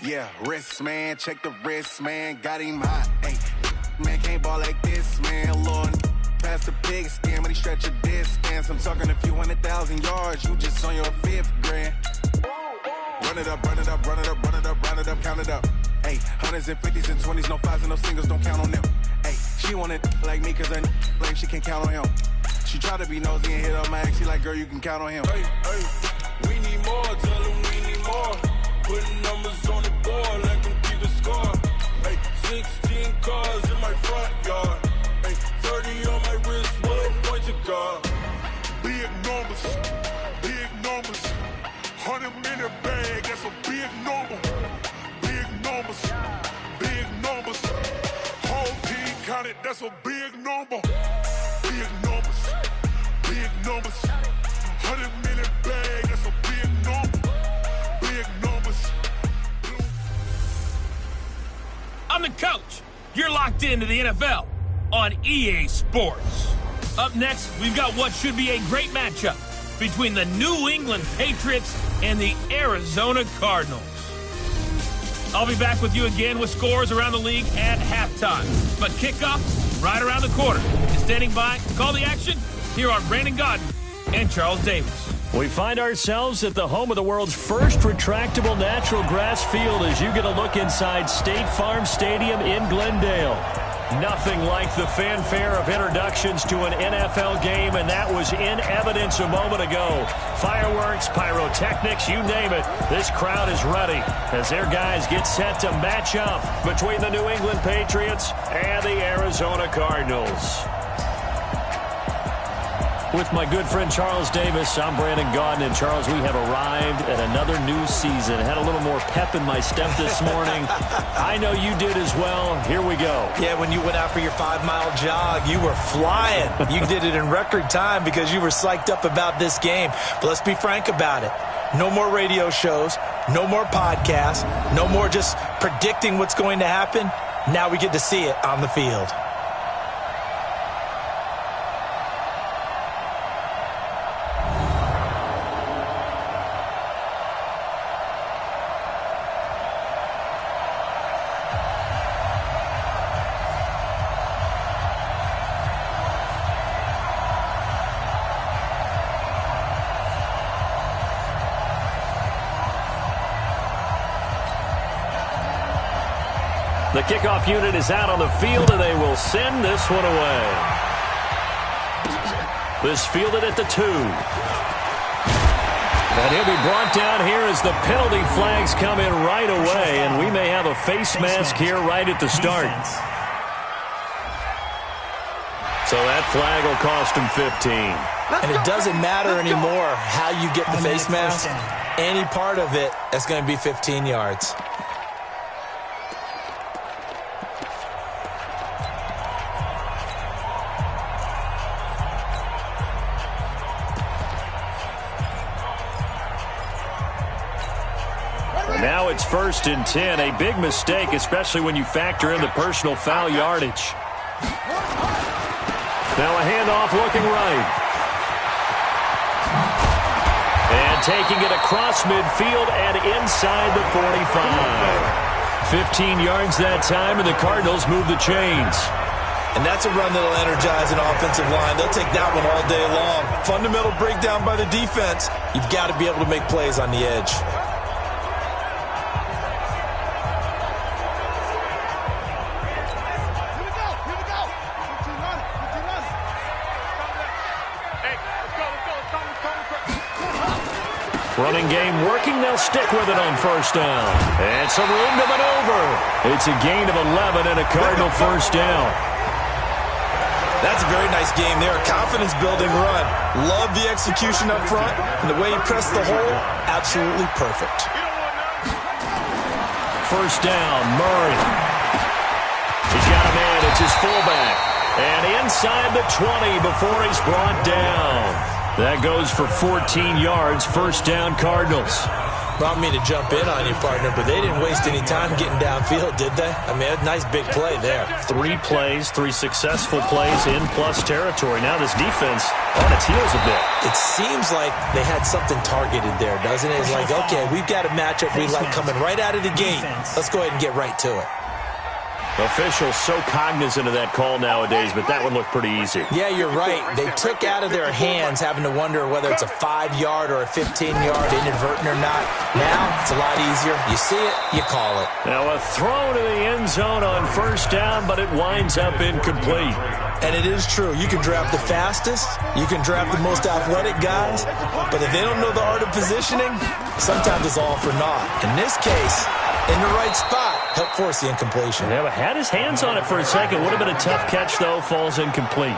Yeah, wrist, man, check the wrist, man, got him hot. Hey, man, can't ball like this, man. Lord, past the pig skin, but he stretch a distance. I'm talking a few 100,000 yards, you just on your 5th grand. Run it up, run it up, run it up, run it up, run it up, count it up. Hey, hundreds and 50s and 20s, no 5s and no singles, don't count on them. Hey, she want it like me, cause her blame she can't count on him. She try to be nosy and hit up my ex, she like, girl, you can count on him. Hey, hey, we need more, tell them we need more. Putting numbers on the board, let them keep the score. Hey, 16 cars in my front yard. Hey, 30 on my wrist, one point to guard. Big numbers, 100-minute bag, that's a big number. Big numbers, whole team counted, that's a big number. Big numbers, 100-minute bag, that's a big number. Big numbers. I'm the coach. You're locked into the NFL on EA Sports. Up next, we've got what should be a great matchup between the New England Patriots and the Arizona Cardinals. I'll be back with you again with scores around the league at halftime. But kickoff right around the corner. And standing by to call the action, here are Brandon Godden and Charles Davis. We find ourselves at the home of the world's first retractable natural grass field as you get a look inside State Farm Stadium in Glendale. Nothing like the fanfare of introductions to an NFL game, and that was in evidence a moment ago. Fireworks, pyrotechnics, you name it. This crowd is ready as their guys get set to match up between the New England Patriots and the Arizona Cardinals. With my good friend Charles Davis, I'm Brandon Godden. And Charles, we have arrived at another new season. Had a little more pep in my step this morning. I know you did as well. Here we go. Yeah, when you went out for your 5-mile jog, you were flying. You did it in record time because you were psyched up about this game. But let's be frank about it. No more radio shows, no more podcasts, no more just predicting what's going to happen. Now we get to see it on the field. The kickoff unit is out on the field, and they will send this one away. This fielded at the 2. And he'll be brought down here as the penalty flags come in right away, and we may have a face mask here right at the start. So that flag will cost him 15. And it doesn't matter anymore how you get the face mask. Any part of it is going to be 15 yards. Now it's 1st and 10. A big mistake, especially when you factor in the personal foul yardage. Now a handoff looking right. And taking it across midfield and inside the 45. 15 yards that time, and the Cardinals move the chains. And that's a run that'll energize an offensive line. They'll take that one all day long. Fundamental breakdown by the defense. You've got to be able to make plays on the edge. Running game working. They'll stick with it on 1st down. And some room to maneuver. It's a gain of 11 and a Cardinal 1st down. That's a very nice game there. Confidence-building run. Love the execution up front. And the way he pressed the hole, absolutely perfect. 1st down, Murray. He's got a man. It's his fullback. And inside the 20 before he's brought down. That goes for 14 yards. 1st down, Cardinals. Well, I don't mean to jump in on you, partner, but they didn't waste any time getting downfield, did they? I mean, a nice big play there. 3 plays, 3 successful plays in plus territory. Now this defense on its heels a bit. It seems like they had something targeted there, doesn't it? It's like, okay, we've got a matchup we like coming right out of the gate. Let's go ahead and get right to it. Officials so cognizant of that call nowadays, but that one looked pretty easy. Yeah, you're right. They took out of their hands having to wonder whether it's a 5-yard or a 15-yard, inadvertent or not. Now, it's a lot easier. You see it, you call it. Now a throw to the end zone on first down, but it winds up incomplete. And it is true. You can draft the fastest. You can draft the most athletic guys. But if they don't know the art of positioning, sometimes it's all for naught. In this case, in the right spot, help force the incompletion. Yeah, but had his hands on it for a second. Would have been a tough catch, though. Falls incomplete.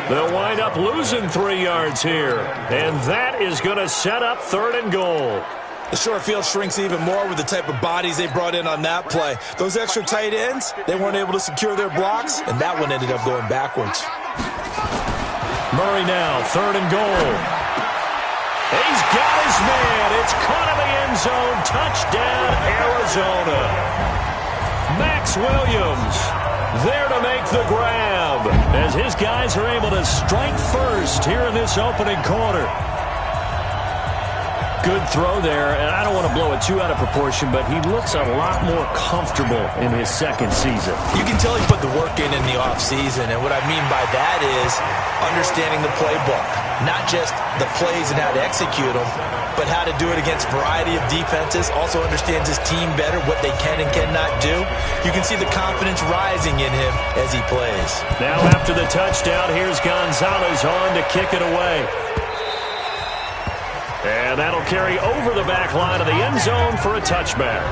They'll wind up losing 3 yards here. And that is going to set up 3rd and goal. The short field shrinks even more with the type of bodies they brought in on that play. Those extra tight ends, they weren't able to secure their blocks, and that one ended up going backwards. Murray now, 3rd and goal. He's got his man. It's caught in the end zone. Touchdown, Arizona. Max Williams there to make the grab as his guys are able to strike first here in this opening quarter. Good throw there, and I don't want to blow it too out of proportion, but he looks a lot more comfortable in his 2nd season. You can tell he put the work in the offseason, and what I mean by that is understanding the playbook. Not just the plays and how to execute them, but how to do it against a variety of defenses. Also understands his team better, what they can and cannot do. You can see the confidence rising in him as he plays. Now after the touchdown, here's Gonzalez on to kick it away. And that'll carry over the back line of the end zone for a touchback.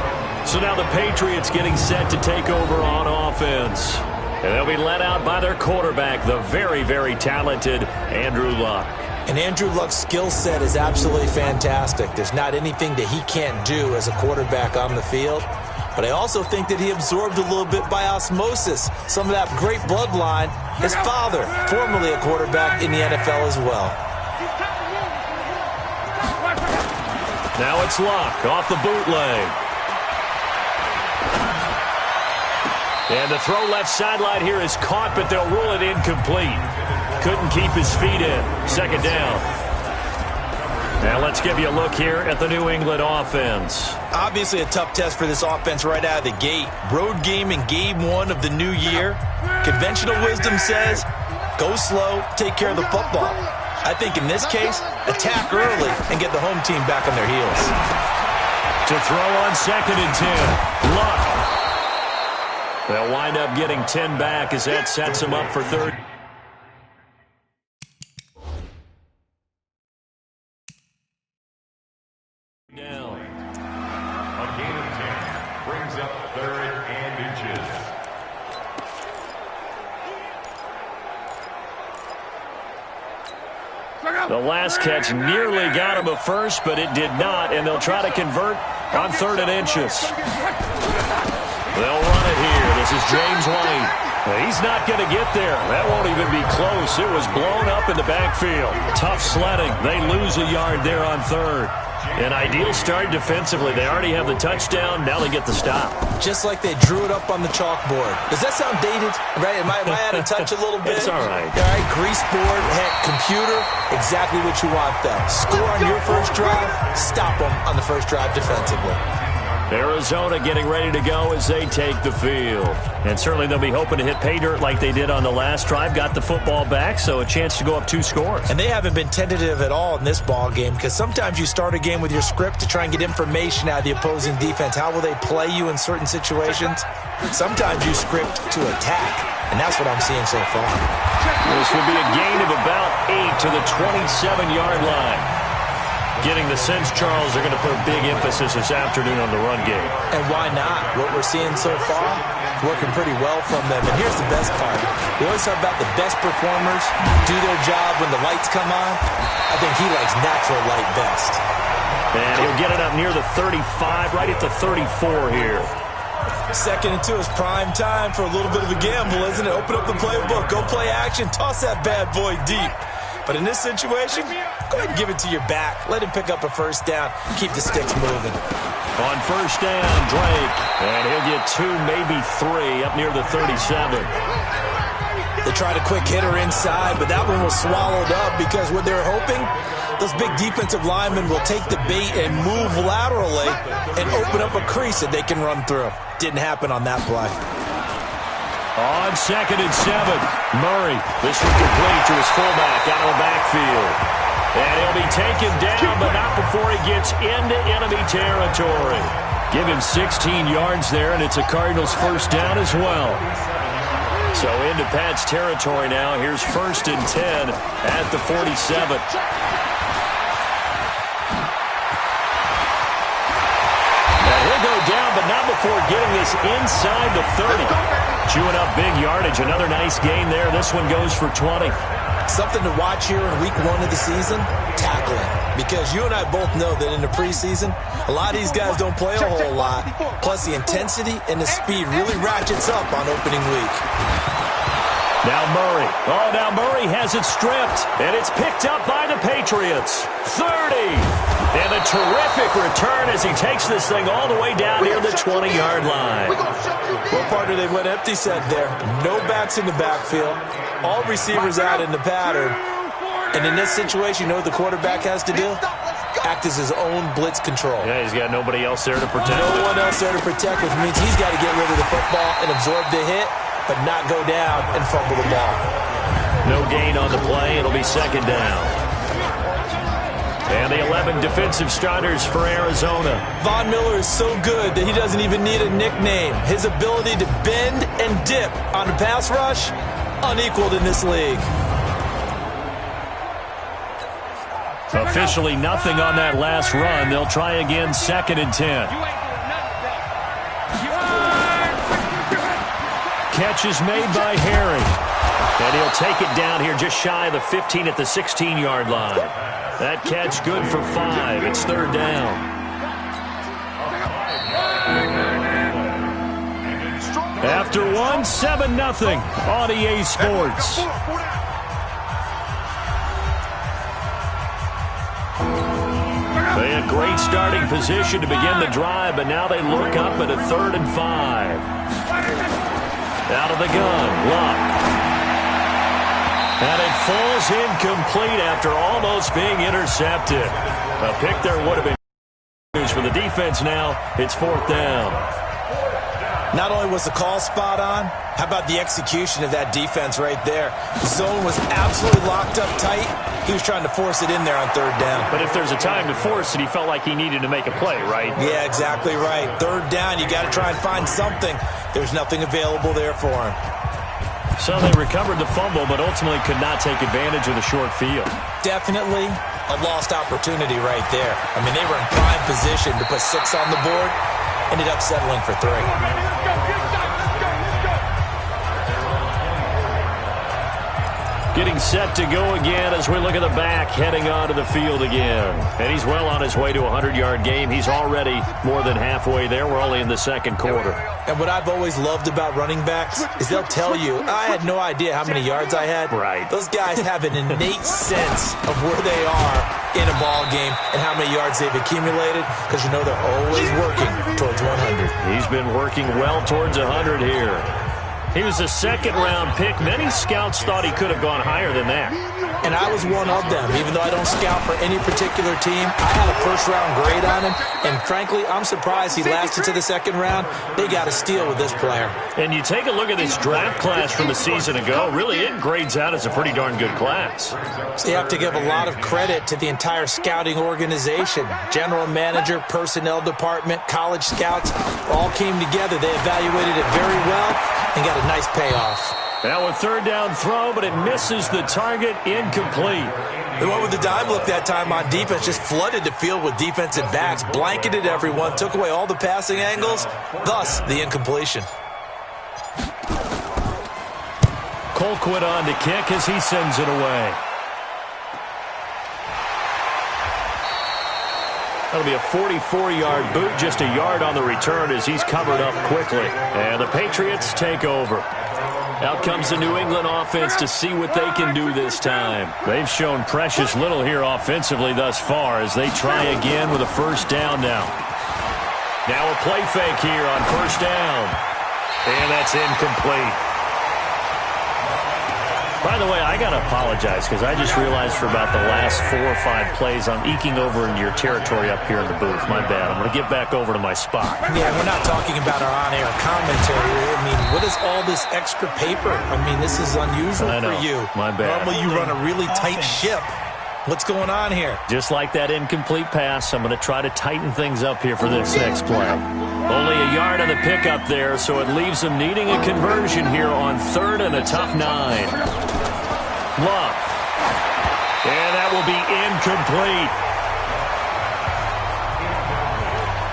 So now the Patriots getting set to take over on offense. And they'll be led out by their quarterback, the very, very talented Andrew Luck. And Andrew Luck's skill set is absolutely fantastic. There's not anything that he can't do as a quarterback on the field. But I also think that he absorbed a little bit by osmosis some of that great bloodline. His father, formerly a quarterback in the NFL as well. Now it's Luck off the bootleg. And the throw left sideline here is caught, but they'll rule it incomplete. Couldn't keep his feet in. 2nd down. Now let's give you a look here at the New England offense. Obviously a tough test for this offense right out of the gate. Road game in game 1 of the new year. Conventional wisdom says, go slow, take care of the football. I think in this case, attack early and get the home team back on their heels. To throw on 2nd and 10. Luck. They'll wind up getting 10 back as that sets them up for 3rd. Down. A gain of 10 brings up 3rd and inches. The last catch nearly got him a first, but it did not, and they'll try to convert on 3rd and inches. They'll run it here. This is James White. He's not going to get there. That won't even be close. It was blown up in the backfield. Tough sledding. They lose a yard there on 3rd. An ideal start defensively. They already have the touchdown. Now they get the stop. Just like they drew it up on the chalkboard. Does that sound dated? Right? Am I out of touch a little bit? It's all right. All right, grease board, heck, computer, exactly what you want though. Score on your first drive, stop them on the first drive defensively. Arizona getting ready to go as they take the field. And certainly they'll be hoping to hit pay dirt like they did on the last drive. Got the football back, so a chance to go up 2 scores. And they haven't been tentative at all in this ball game because sometimes you start a game with your script to try and get information out of the opposing defense. How will they play you in certain situations? Sometimes you script to attack, and that's what I'm seeing so far. This will be a gain of about 8 to the 27-yard line. Getting the sense, Charles, they're going to put a big emphasis this afternoon on the run game. And why not? What we're seeing so far, working pretty well from them. And here's the best part. We always talk about the best performers do their job when the lights come on. I think he likes natural light best. And he'll get it up near the 35, right at the 34 here. 2nd and 2 is prime time for a little bit of a gamble, isn't it? Open up the playbook, go play action, toss that bad boy deep. But in this situation, go ahead and give it to your back. Let him pick up a first down. Keep the sticks moving. On first down, Drake. And he'll get 2, maybe 3 up near the 37. They tried a quick hitter inside, but that one was swallowed up because what they're hoping, those big defensive linemen will take the bait and move laterally and open up a crease that they can run through. Didn't happen on that play. On 2nd and 7, Murray. This one complete to his fullback out of the backfield. And he'll be taken down, but not before he gets into enemy territory. Give him 16 yards there, and it's a Cardinals first down as well. So into Pat's territory now. Here's 1st and 10 at the 47. Now he'll go down, but not before getting this inside the 30. Chewing up big yardage. Another nice gain there. This one goes for 20. Something to watch here in week 1 of the season, tackling. Because you and I both know that in the preseason, a lot of these guys don't play a whole lot. Plus the intensity and the speed really ratchets up on opening week. Now Murray. Oh, now Murray has it stripped. And it's picked up by the Patriots. 30. And a terrific return as he takes this thing all the way down near the 20-yard line. Well, partner, they went empty set there. No backs in the backfield. All receivers out in the pattern. And in this situation, you know what the quarterback has to do? Act as his own blitz control. Yeah, he's got nobody else there to protect. No one else there to protect, which means he's got to get rid of the football and absorb the hit, but not go down and fumble the ball. No gain on the play. It'll be 2nd down. And the 11 defensive starters for Arizona. Von Miller is so good that he doesn't even need a nickname. His ability to bend and dip on the pass rush, unequaled in this league. Officially nothing on that last run. They'll try again 2nd and 10. Catch is made by Harry. And he'll take it down here just shy of the 15 at the 16-yard line. That catch good for 5. It's 3rd down. After 1, 7-0 on EA Sports. They had great starting position to begin the drive, but now they look up at a 3rd and 5. Out of the gun, Luck. And it falls incomplete after almost being intercepted. A pick there would have been news for the defense now. It's 4th down. Not only was the call spot on, how about the execution of that defense right there? The zone was absolutely locked up tight. He was trying to force it in there on 3rd down. But if there's a time to force it, he felt like he needed to make a play, right? Yeah, exactly right. 3rd down, you got to try and find something. There's nothing available there for him. So they recovered the fumble, but ultimately could not take advantage of the short field. Definitely a lost opportunity right there. I mean, they were in prime position to put 6 on the board. Ended up settling for 3. Getting set to go again as we look at the back, heading onto the field again. And he's well on his way to a 100-yard game. He's already more than halfway there. We're only in the 2nd quarter. And what I've always loved about running backs is they'll tell you, I had no idea how many yards I had. Right. Those guys have an innate sense of where they are in a ball game and how many yards they've accumulated, because you know they're always working towards 100. He's been working well towards 100 here. He was a 2nd-round pick. Many scouts thought he could have gone higher than that. And I was one of them. Even though I don't scout for any particular team, I had a 1st-round grade on him. And frankly, I'm surprised he lasted to the 2nd round. They got a steal with this player. And you take a look at this draft class from a season ago, really it grades out as a pretty darn good class. So you have to give a lot of credit to the entire scouting organization. General manager, personnel department, college scouts, all came together. They evaluated it very well and got a nice payoff. Now a 3rd down throw, but it misses the target, incomplete. They went with the dime look that time on defense, just flooded the field with defensive backs, blanketed everyone, took away all the passing angles, thus the incompletion. Colquitt on to kick as he sends it away. That'll be a 44-yard boot, just a yard on the return as he's covered up quickly. And the Patriots take over. Out comes the New England offense to see what they can do this time. They've shown precious little here offensively thus far as they try again with a first down now. Now a play fake here on first down. And that's incomplete. By the way, I got to apologize because I just realized for about the last 4 or 5 plays I'm eking over into your territory up here in the booth. My bad. I'm going to get back over to my spot. Yeah, we're not talking about our on-air commentary. I mean, what is all this extra paper? I mean, this is unusual for you. My bad. Normally you run a really tight ship. What's going on here? Just like that incomplete pass, I'm going to try to tighten things up here for this next play. Only a yard on the pickup there, so it leaves them needing a conversion here on 3rd and a tough 9. Love. And that will be incomplete.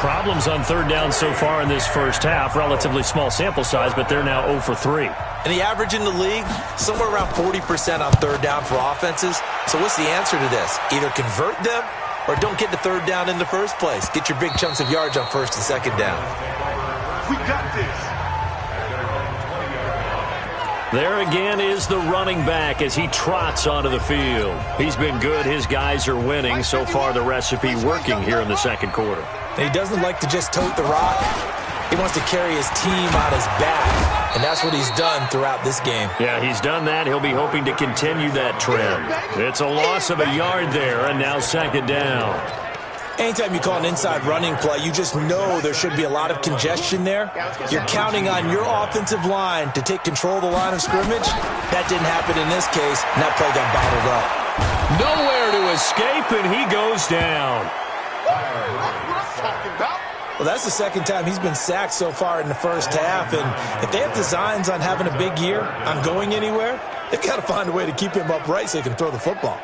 Problems on 3rd down so far in this first half. Relatively small sample size, but they're now 0 for 3. And the average in the league, somewhere around 40% on 3rd down for offenses. So what's the answer to this? Either convert them or don't get to 3rd down in the first place. Get your big chunks of yards on 1st and 2nd down. We got this. There again is the running back as he trots onto the field. He's been good. His guys are winning. So far, the recipe working here in the second quarter. And he doesn't like to just tote the rock. He wants to carry his team on his back, and that's what he's done throughout this game. Yeah, he's done that. He'll be hoping to continue that trend. It's a loss of a yard there, and now 2nd down. Anytime you call an inside running play, you just know there should be a lot of congestion there. You're counting on your offensive line to take control of the line of scrimmage. That didn't happen in this case, and that play got bottled up. Nowhere to escape, and he goes down. Well, that's the 2nd time he's been sacked so far in the first half, and if they have designs on having a big year, on going anywhere, they've got to find a way to keep him upright so he can throw the football.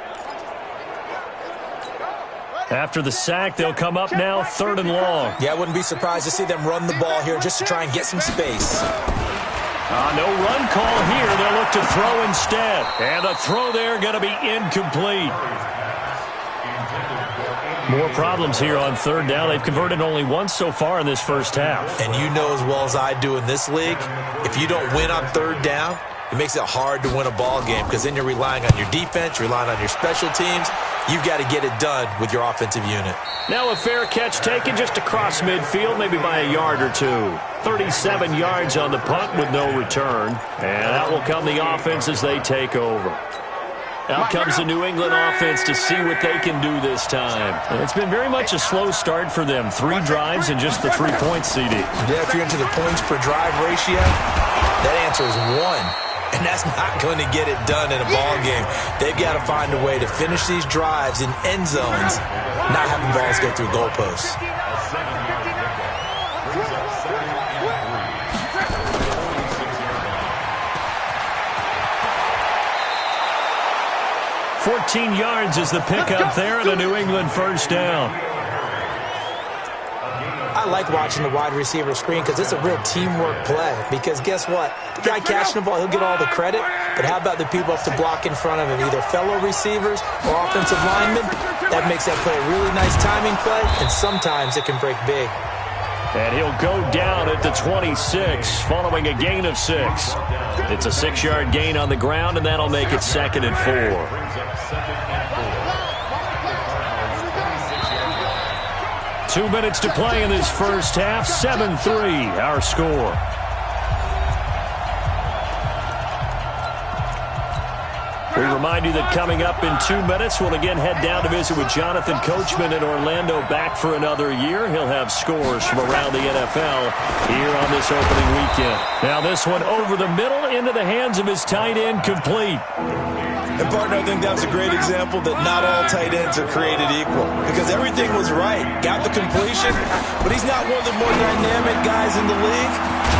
After the sack, they'll come up now 3rd and long. Yeah, I wouldn't be surprised to see them run the ball here just to try and get some space. No run call here. They'll look to throw instead. And the throw there going to be incomplete. More problems here on 3rd down. They've converted only once so far in this first half. And you know as well as I do in this league, if you don't win on 3rd down, it makes it hard to win a ball game because then you're relying on your defense, relying on your special teams. You've got to get it done with your offensive unit. Now a fair catch taken just across midfield, maybe by a yard or 2. 37 yards on the punt with no return. And out will come the offense as they take over. Out comes the New England offense to see what they can do this time. And it's been very much a slow start for them. 3 drives and just the 3 points, CD. Yeah, if you're into the points per drive ratio, that answer is 1. And that's not going to get it done in a ball game. They've got to find a way to finish these drives in end zones, not having balls go through goalposts. 14 yards is the pickup there and a New England first down. I like watching the wide receiver screen because it's a real teamwork play. Because guess what? The guy catching the ball, he'll get all the credit. But how about the people up to block in front of him, either fellow receivers or offensive linemen? That makes that play a really nice timing play, and sometimes it can break big. And he'll go down at the 26 following a gain of 6. It's a 6-yard gain on the ground, and that'll make it 2nd and 4. 2 minutes to play in this first half. 7-3, our score. We remind you that coming up in 2 minutes, we'll again head down to visit with Jonathan Coachman in Orlando, back for another year. He'll have scores from around the NFL here on this opening weekend. Now this one over the middle into the hands of his tight end, complete. And, partner, I think that was a great example that not all tight ends are created equal. Because everything was right. Got the completion, but he's not one of the more dynamic guys in the league.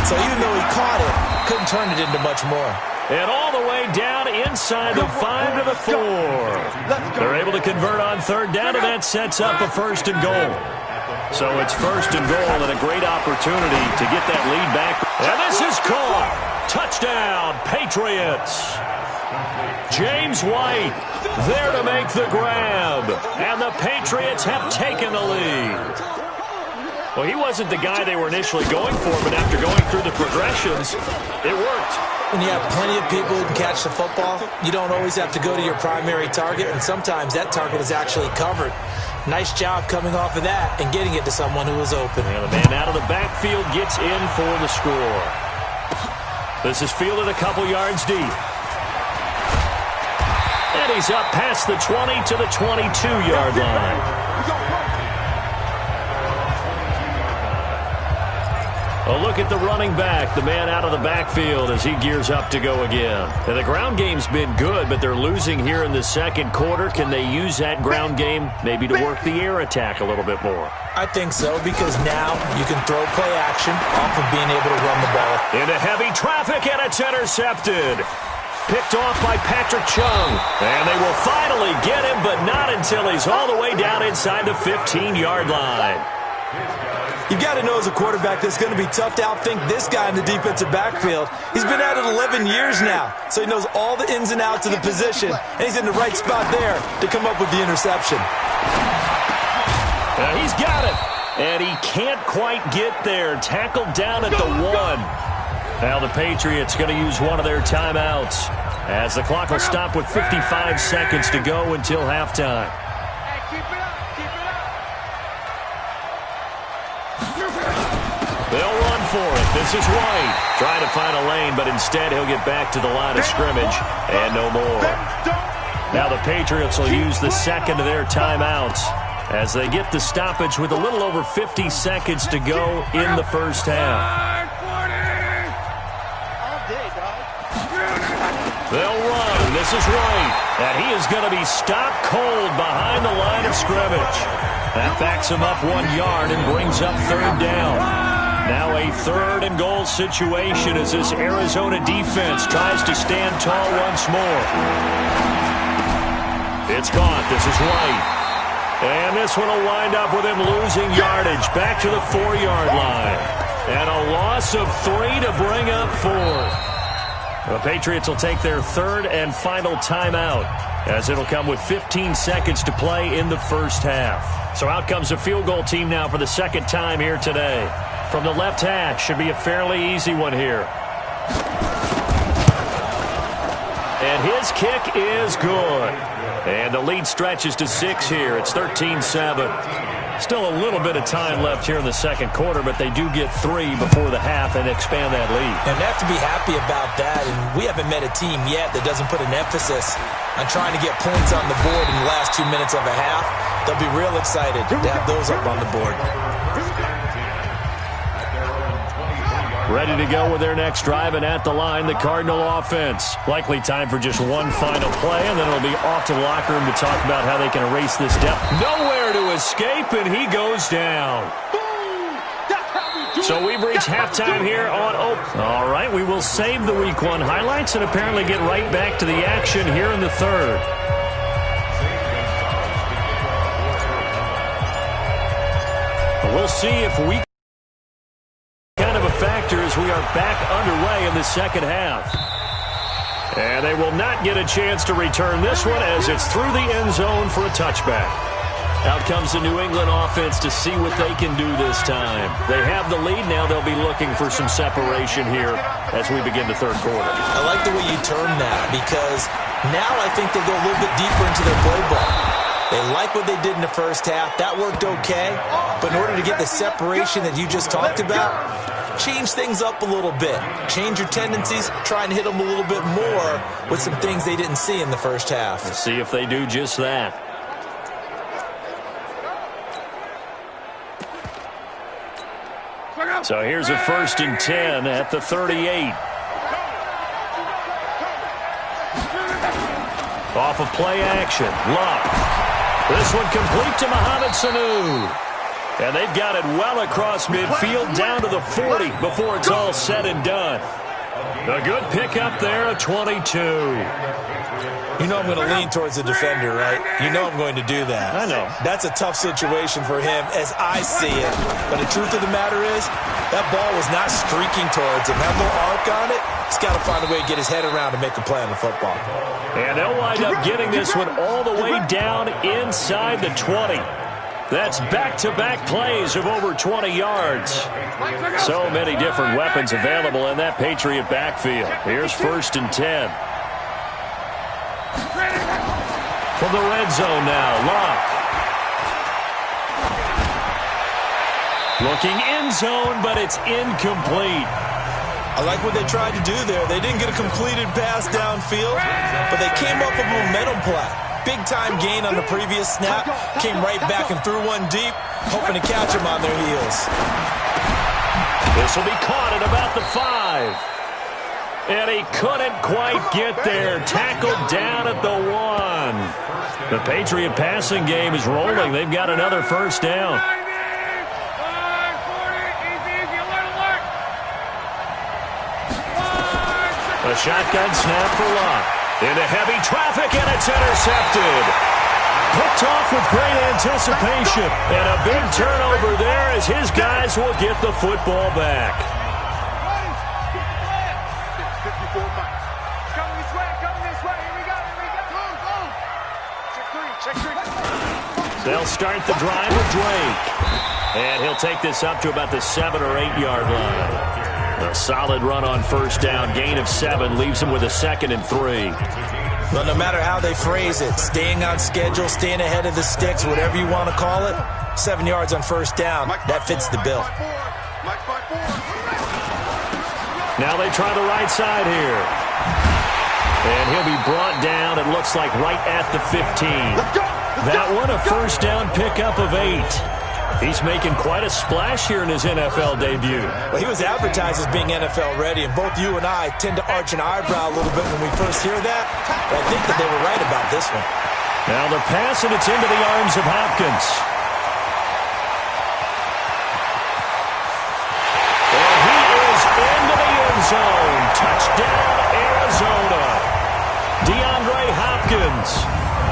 So even though he caught it, couldn't turn it into much more. And all the way down inside the 5 to the 4. They're able to convert on 3rd down, and that sets up a 1st and goal. So it's 1st and goal and a great opportunity to get that lead back. And this is caught. Touchdown, Patriots. James White there to make the grab. And the Patriots have taken the lead. Well, he wasn't the guy they were initially going for, but after going through the progressions, it worked. When you have plenty of people who can catch the football, you don't always have to go to your primary target, and sometimes that target is actually covered. Nice job coming off of that and getting it to someone who was open. And the man out of the backfield gets in for the score. This is fielded a couple yards deep. And he's up past the 20 to the 22-yard line. A look at the running back, the man out of the backfield as he gears up to go again. And the ground game's been good, but they're losing here in the second quarter. Can they use that ground game maybe to work the air attack a little bit more? I think so, because now you can throw play action off of being able to run the ball. Into heavy traffic, and it's intercepted. Picked off by Patrick Chung. And they will finally get him, but not until he's all the way down inside the 15-yard line. You've got to know as a quarterback that it's going to be tough to outthink this guy in the defensive backfield. He's been at it 11 years now, so he knows all the ins and outs of the position, and he's in the right spot there to come up with the interception. He's got it, and he can't quite get there. Tackled down at the 1. Now the Patriots going to use one of their timeouts as the clock will stop with 55 seconds to go until halftime. They'll run for it. This is White. Trying to find a lane, but instead he'll get back to the line of scrimmage and no more. Now the Patriots will use the second of their timeouts as they get the stoppage with a little over 50 seconds to go in the first half. They'll run. This is White. And he is going to be stopped cold behind the line of scrimmage. That backs him up 1 yard and brings up third down. Now a third and goal situation as this Arizona defense tries to stand tall once more. It's caught. This is White. And this one will wind up with him losing yardage back to the 4-yard line. And a loss of 3 to bring up fourth. The Patriots will take their third and final timeout as it'll come with 15 seconds to play in the first half. So out comes a field goal team now for the second time here today. From the left hash, should be a fairly easy one here. And his kick is good. And the lead stretches to 6 here. It's 13-7. Still a little bit of time left here in the second quarter, but they do get 3 before the half and expand that lead. And they have to be happy about that. And we haven't met a team yet that doesn't put an emphasis on trying to get points on the board in the last 2 minutes of a half. They'll be real excited to have those up on the board. Ready to go with their next drive, and at the line, the Cardinal offense. Likely time for just one final play, and then it'll be off to the locker room to talk about how they can erase this depth. Nowhere to escape, and he goes down. So we've reached halftime here on Open. All right, we will save the Week 1 highlights and apparently get right back to the action here in the third. We'll see if we as we are back underway in the second half. And they will not get a chance to return this one as it's through the end zone for a touchback. Out comes the New England offense to see what they can do this time. They have the lead now. They'll be looking for some separation here as we begin the third quarter. I like the way you term that because now I think they go a little bit deeper into their playbook. They like what they did in the first half. That worked okay. But in order to get the separation that you just talked about, change things up a little bit. Change your tendencies. Try and hit them a little bit more with some things they didn't see in the first half. Let's see if they do just that. So here's a 1st and 10 at the 38. Off of play action. Luck. This one complete to Mohamed Sanu. And they've got it well across midfield down to the 40 before it's all said and done. A good pickup there at 22. You know I'm going to lean towards the defender, right? You know I'm going to do that. I know. That's a tough situation for him as I see it. But the truth of the matter is, that ball was not streaking towards him. Had no arc on it. He's got to find a way to get his head around and make a play on the football. And they'll wind up getting this one all the way down inside the 20. That's back-to-back plays of over 20 yards. So many different weapons available in that Patriot backfield. Here's 1st and 10. From the red zone now, Luck. Looking end zone, but it's incomplete. I like what they tried to do there. They didn't get a completed pass downfield, but they came up with a momentum play. Big-time gain on the previous snap. Came right back and threw one deep, hoping to catch them on their heels. This will be caught at about the 5. And he couldn't quite get there. Tackled down at the 1. The Patriot passing game is rolling. They've got another first down. A shotgun snap for Luck. Into heavy traffic, and it's intercepted. Picked off with great anticipation. And a big turnover there as his guys will get the football back. They'll start the drive with Drake. And he'll take this up to about the 7 or 8 yard line. A solid run on first down. Gain of 7 leaves him with a 2nd and 3. Well, no matter how they phrase it, staying on schedule, staying ahead of the sticks, whatever you want to call it, 7 yards on first down, that fits the bill. Now they try the right side here. And he'll be brought down, it looks like, right at the 15. That one a first down pickup of 8. He's making quite a splash here in his NFL debut. Well, he was advertised as being NFL ready, and both you and I tend to arch an eyebrow a little bit when we first hear that. But I think that they were right about this one. Now the pass, and it's into the arms of Hopkins. And he is into the end zone. Touchdown, Arizona. DeAndre Hopkins,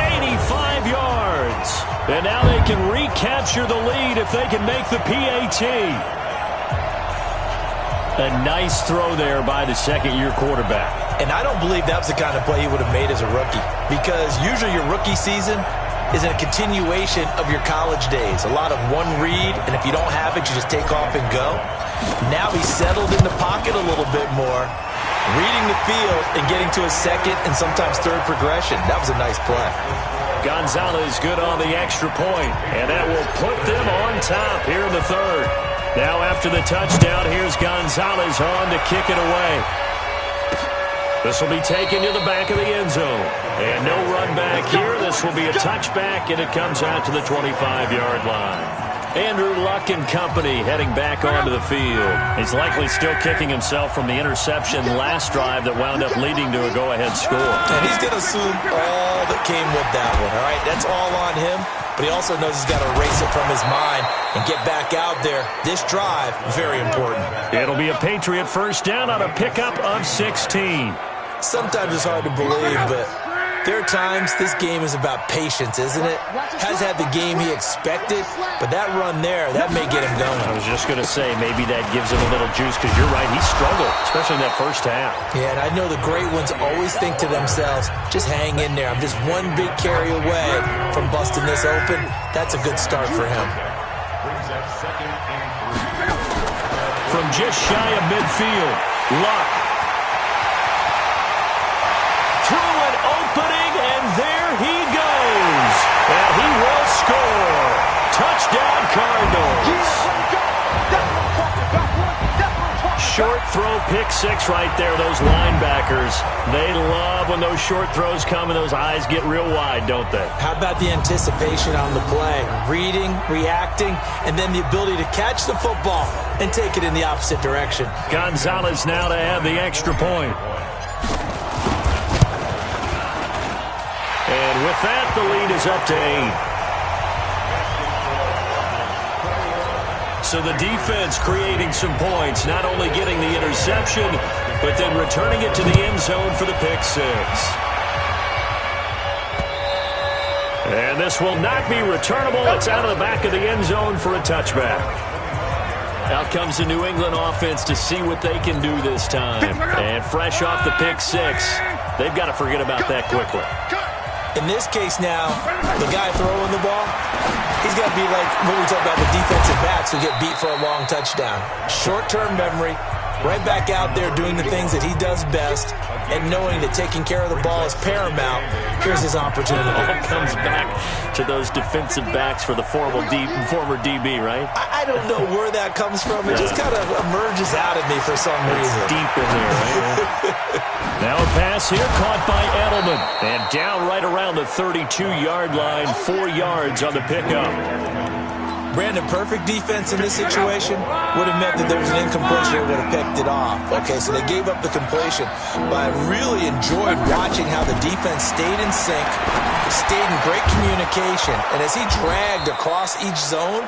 85 yards. And now they can recapture the lead if they can make the PAT. A nice throw there by the second-year quarterback. And I don't believe that was the kind of play he would have made as a rookie, because usually your rookie season is a continuation of your college days. A lot of one read, and if you don't have it, you just take off and go. Now he's settled in the pocket a little bit more, reading the field and getting to a second and sometimes third progression. That was a nice play. Gonzalez good on the extra point, and that will put them on top here in the third. Now after the touchdown, here's Gonzalez on to kick it away. This will be taken to the back of the end zone. And no run back here. This will be a touchback, and it comes out to the 25-yard line. Andrew Luck and company heading back onto the field. He's likely still kicking himself from the interception last drive that wound up leading to a go-ahead score. And he's going to assume all that came with that one, all right? That's all on him, but he also knows he's got to erase it from his mind and get back out there. This drive, very important. It'll be a Patriot first down on a pickup of 16. Sometimes it's hard to believe, but there are times this game is about patience, isn't it? Has had the game he expected, but that run there, that may get him going. I was just going to say, maybe that gives him a little juice, because you're right, he struggled, especially in that first half. Yeah, and I know the great ones always think to themselves, just hang in there. I'm just one big carry away from busting this open. That's a good start for him. From just shy of midfield, Luck. Through an opening, and there he goes. And he will score. Touchdown, Cardinals. Short throw, pick six right there. Those linebackers, they love when those short throws come and those eyes get real wide, don't they? How about the anticipation on the play? Reading, reacting, and then the ability to catch the football and take it in the opposite direction. Gonzalez now to add the extra point. And with that, the lead is up to 8. So the defense creating some points, not only getting the interception, but then returning it to the end zone for the pick six. And this will not be returnable. It's out of the back of the end zone for a touchback. Out comes the New England offense to see what they can do this time. And fresh off the pick six, they've got to forget about that quickly. In this case now, the guy throwing the ball, He's got to be like what we talk about with defensive backs who get beat for a long touchdown. Short-term memory, right back out there doing the things that he does best, and knowing that taking care of the ball is paramount. Here's his opportunity. It comes back to those defensive backs for the former DB, right? I don't know where that comes from. It just kind of emerges out of me for some reason. Deep in there, right? Now a pass here caught by Edelman. And down right around the 32-yard line, 4 yards on the pickup. Brandon, perfect defense in this situation would have meant that there was an incompletion that would have picked it off. Okay, so they gave up the completion. But I really enjoyed watching how the defense stayed in sync, stayed in great communication. And as he dragged across each zone,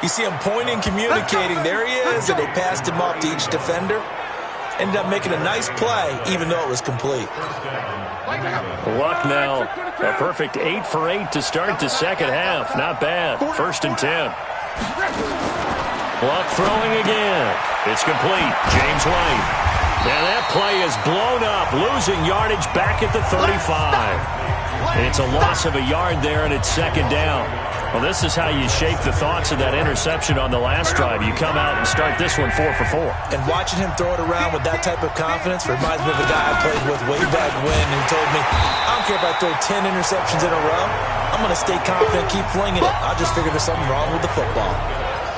you see him pointing, communicating. There he is, and they passed him off to each defender. Ended up making a nice play, even though it was complete. Luck now, a perfect 8 for 8 to start the second half. Not bad. 1st and 10. Luck throwing again. It's complete. James White. And that play is blown up, losing yardage back at the 35. It's a loss of a yard there, and it's 2nd down. Well, this is how you shape the thoughts of that interception on the last drive. You come out and start this one 4 for 4. And watching him throw it around with that type of confidence reminds me of a guy I played with way back when who told me, I don't care if I throw 10 interceptions in a row. I'm going to stay confident, keep flinging it. I just figured there's something wrong with the football.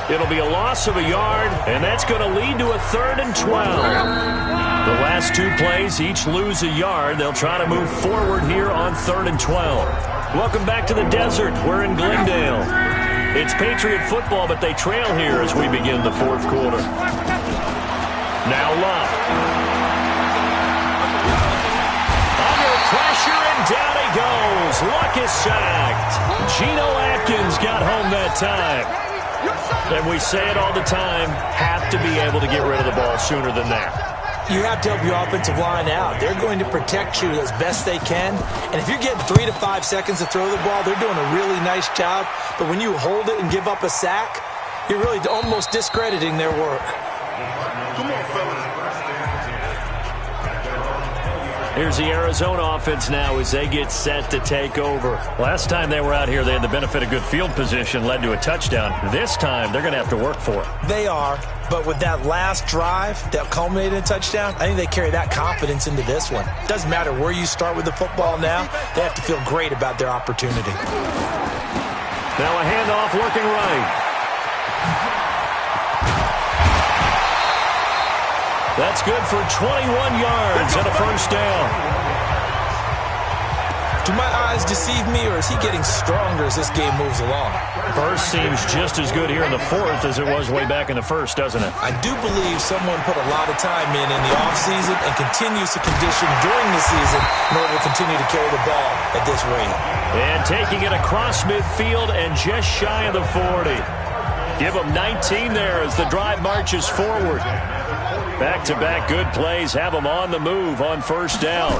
It'll be a loss of a yard, and that's going to lead to a 3rd and 12. The last 2 plays each lose a yard. They'll try to move forward here on 3rd and 12. Welcome back to the desert. We're in Glendale. It's Patriot football, but they trail here as we begin the 4th quarter. Now Luck. Under pressure, and down he goes. Luck is sacked. Geno Atkins got home that time. And we say it all the time, have to be able to get rid of the ball sooner than that. You have to help your offensive line out. They're going to protect you as best they can. And if you're getting 3 to 5 seconds to throw the ball, they're doing a really nice job. But when you hold it and give up a sack, you're really almost discrediting their work. Come on, fellas. Here's the Arizona offense now as they get set to take over. Last time they were out here, they had the benefit of good field position, led to a touchdown. This time, they're going to have to work for it. They are, but with that last drive that culminated in a touchdown, I think they carry that confidence into this one. Doesn't matter where you start with the football now, they have to feel great about their opportunity. Now a handoff looking right. That's good for 21 yards and a 1st down. Do my eyes deceive me, or is he getting stronger as this game moves along? Burst seems just as good here in the 4th as it was way back in the 1st, doesn't it? I do believe someone put a lot of time in the offseason and continues to condition during the season in order to continue to carry the ball at this rate. And taking it across midfield and just shy of the 40. Give them 19 there as the drive marches forward. Back-to-back good plays have them on the move on 1st down.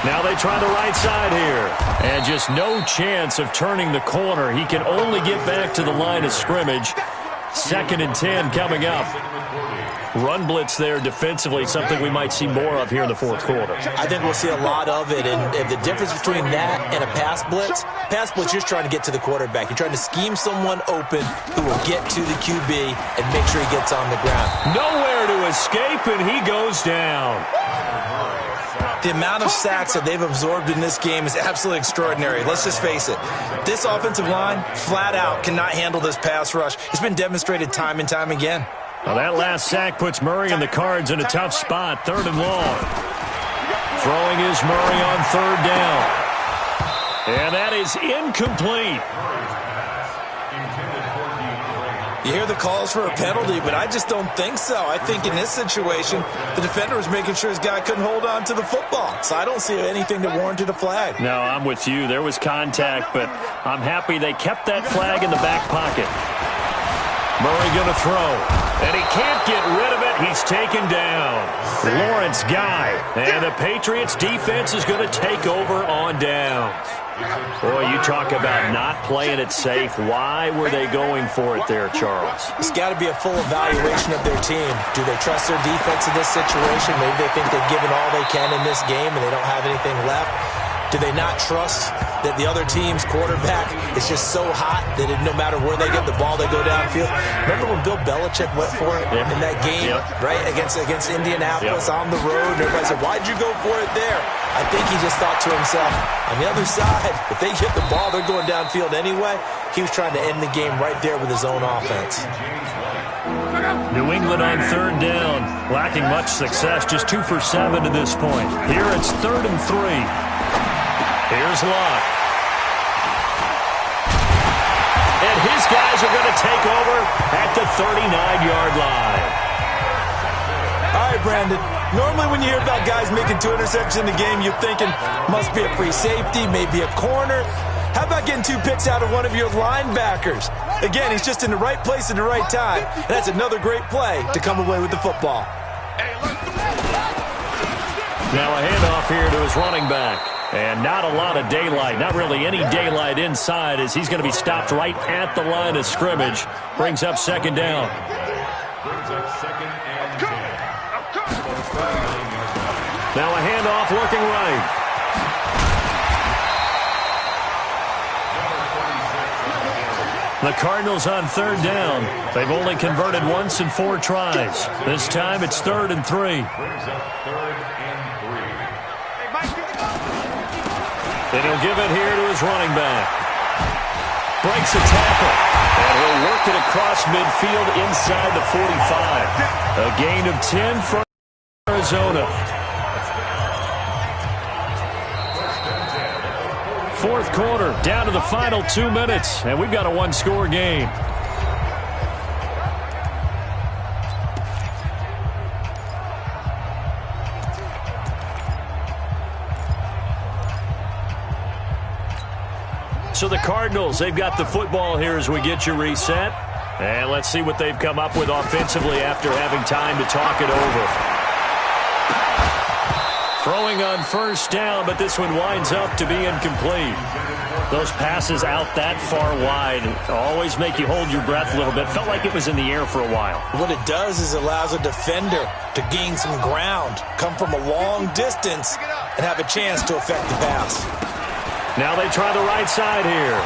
Now they try the right side here. And just no chance of turning the corner. He can only get back to the line of scrimmage. 2nd and 10 coming up. Run blitz there defensively, something we might see more of here in the 4th quarter. I think we'll see a lot of it. And the difference between that and a pass blitz, you're just trying to get to the quarterback. You're trying to scheme someone open who will get to the QB and make sure he gets on the ground. Nowhere to escape, and he goes down. The amount of sacks that they've absorbed in this game is absolutely extraordinary. Let's just face it. This offensive line, flat out, cannot handle this pass rush. It's been demonstrated time and time again. Well, that last sack puts Murray and the Cards in a tough spot, 3rd and long. Throwing is Murray on 3rd down. And that is incomplete. You hear the calls for a penalty, but I just don't think so. I think in this situation, the defender was making sure his guy couldn't hold on to the football. So I don't see anything that warranted a flag. No, I'm with you. There was contact, but I'm happy they kept that flag in the back pocket. Murray going to throw, and he can't get rid of it. He's taken down. Lawrence Guy, and the Patriots defense is going to take over on downs. Boy, you talk about not playing it safe. Why were they going for it there, Charles? It's got to be a full evaluation of their team. Do they trust their defense in this situation? Maybe they think they've given all they can in this game and they don't have anything left. Do they not trust that the other team's quarterback is just so hot that no matter where they get the ball, they go downfield? Remember when Bill Belichick went for it in that game, right, against Indianapolis on the road? And everybody said, why'd you go for it there? I think he just thought to himself, on the other side, if they get the ball, they're going downfield anyway. He was trying to end the game right there with his own offense. New England on third down, lacking much success, just 2 for 7 to this point. Here it's 3rd and 3. Here's Locke. And his guys are going to take over at the 39-yard line. All right, Brandon. Normally when you hear about guys making 2 interceptions in the game, you're thinking must be a free safety, maybe a corner. How about getting 2 picks out of one of your linebackers? Again, he's just in the right place at the right time. And that's another great play to come away with the football. Now a handoff here to his running back. And not a lot of daylight, not really any daylight inside as he's going to be stopped right at the line of scrimmage. Brings up 2nd down. Now a handoff looking right. The Cardinals on 3rd down. They've only converted once in 4 tries. This time it's 3rd and 3. And he'll give it here to his running back. Breaks a tackle. And he'll work it across midfield inside the 45. A gain of 10 for Arizona. 4th quarter, down to the final 2 minutes, and we've got a 1-score game. So the Cardinals, they've got the football here as we get you reset. And let's see what they've come up with offensively after having time to talk it over. Throwing on 1st down, but this one winds up to be incomplete. Those passes out that far wide always make you hold your breath a little bit. Felt like it was in the air for a while. What it does is allows a defender to gain some ground, come from a long distance, and have a chance to affect the pass. Now they try the right side here.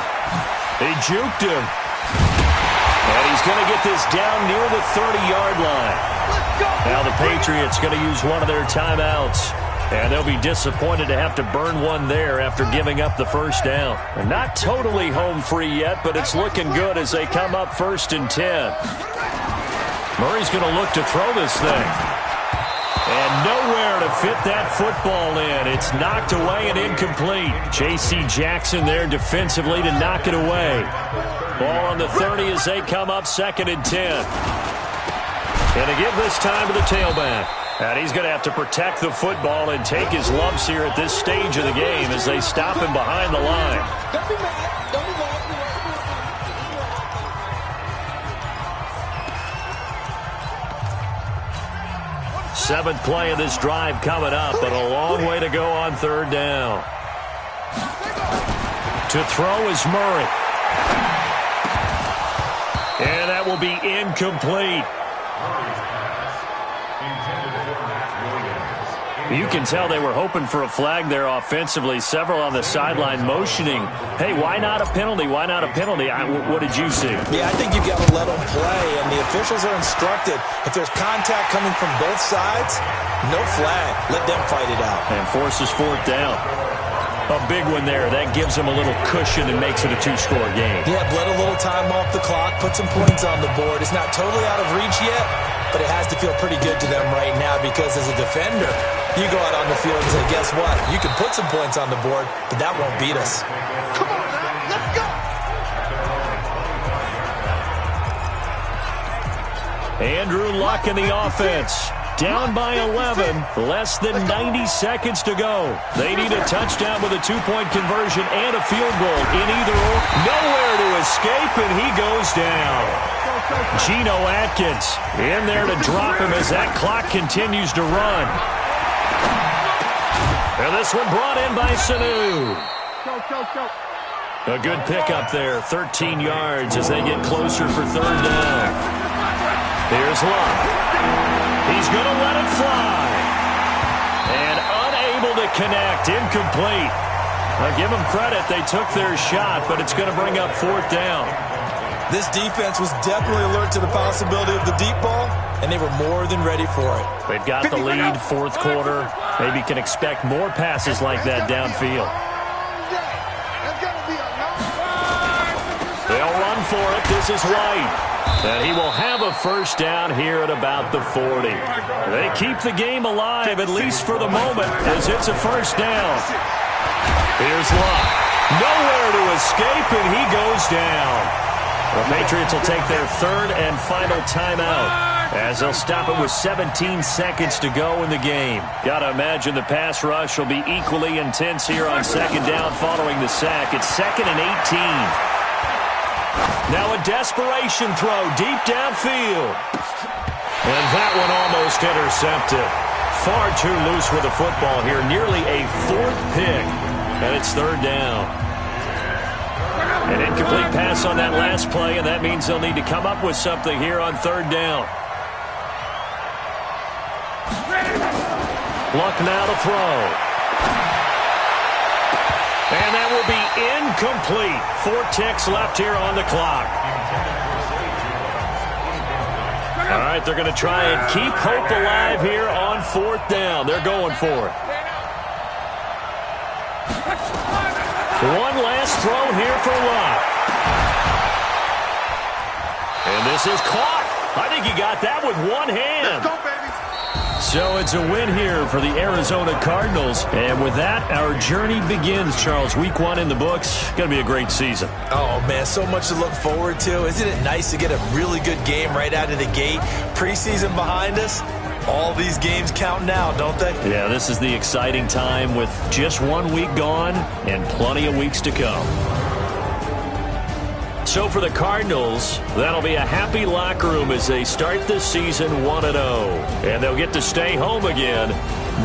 They juked him. And he's going to get this down near the 30-yard line. Now the Patriots going to use one of their timeouts. And they'll be disappointed to have to burn one there after giving up the 1st down. And not totally home free yet, but it's looking good as they come up 1st and 10. Murray's going to look to throw this thing. And nowhere to fit that football in. It's knocked away and incomplete. J.C. Jackson there defensively to knock it away. Ball on the 30 as they come up 2nd and 10. And to give this time to the tailback. And he's going to have to protect the football and take his lumps here at this stage of the game as they stop him behind the line. Don't be mad. Don't be mad. 7th play of this drive coming up, but a long way to go on 3rd down. To throw is Murray. And that will be incomplete. You can tell they were hoping for a flag there offensively. Several on the sideline motioning, hey, why not a penalty? Why not a penalty? What did you see? Yeah, I think you've got to let them play, and the officials are instructed. If there's contact coming from both sides, no flag. Let them fight it out. And forces 4th down. A big one there. That gives them a little cushion and makes it a 2-score game. Yeah, bled a little time off the clock, put some points on the board. It's not totally out of reach yet, but it has to feel pretty good to them right now because as a defender, you go out on the field and say, guess what? You can put some points on the board, but that won't beat us. Come on now, let's go. Andrew Luck in the offense. Down by 11, less than 90 seconds to go. They need a touchdown with a 2-point conversion and a field goal in either or. Nowhere to escape, and he goes down. Geno Atkins in there to drop him as that clock continues to run. And this one brought in by Sanu. A good pickup there, 13 yards as they get closer for 3rd down. Here's Luck. He's going to let it fly. And unable to connect, incomplete. Well, give them credit. They took their shot, but it's going to bring up 4th down. This defense was definitely alert to the possibility of the deep ball, and they were more than ready for it. They've got the lead, 4th quarter. Maybe can expect more passes like that downfield. They'll run for it. This is White. And he will have a 1st down here at about the 40. They keep the game alive, at least for the moment, as it's a 1st down. Here's Luck. Nowhere to escape, and he goes down. The Patriots will take their 3rd and final timeout, as they'll stop it with 17 seconds to go in the game. Got to imagine the pass rush will be equally intense here on 2nd down following the sack. It's 2nd and 18. Now a desperation throw deep downfield. And that one almost intercepted. Far too loose with the football here. Nearly a 4th pick. And it's 3rd down. An incomplete pass on that last play, and that means they'll need to come up with something here on 3rd down. Luck now to throw. And that will be incomplete. 4 ticks left here on the clock. All right, they're going to try and keep hope alive here on 4th down. They're going for it. One last throw here for Luck. And this is caught. I think he got that with one hand. Let's go, baby. So it's a win here for the Arizona Cardinals. And with that, our journey begins, Charles. Week 1 in the books. Going to be a great season. Oh, man, so much to look forward to. Isn't it nice to get a really good game right out of the gate? Preseason behind us. All these games count now, don't they? Yeah, this is the exciting time with just 1 week gone and plenty of weeks to come. So for the Cardinals, that'll be a happy locker room as they start this season 1-0. And they'll get to stay home again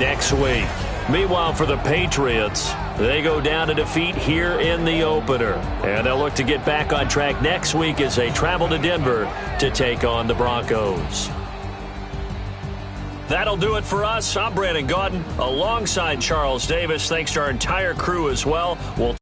next week. Meanwhile, for the Patriots, they go down to defeat here in the opener. And they'll look to get back on track next week as they travel to Denver to take on the Broncos. That'll do it for us. I'm Brandon Gaudin alongside Charles Davis. Thanks to our entire crew as well. We'll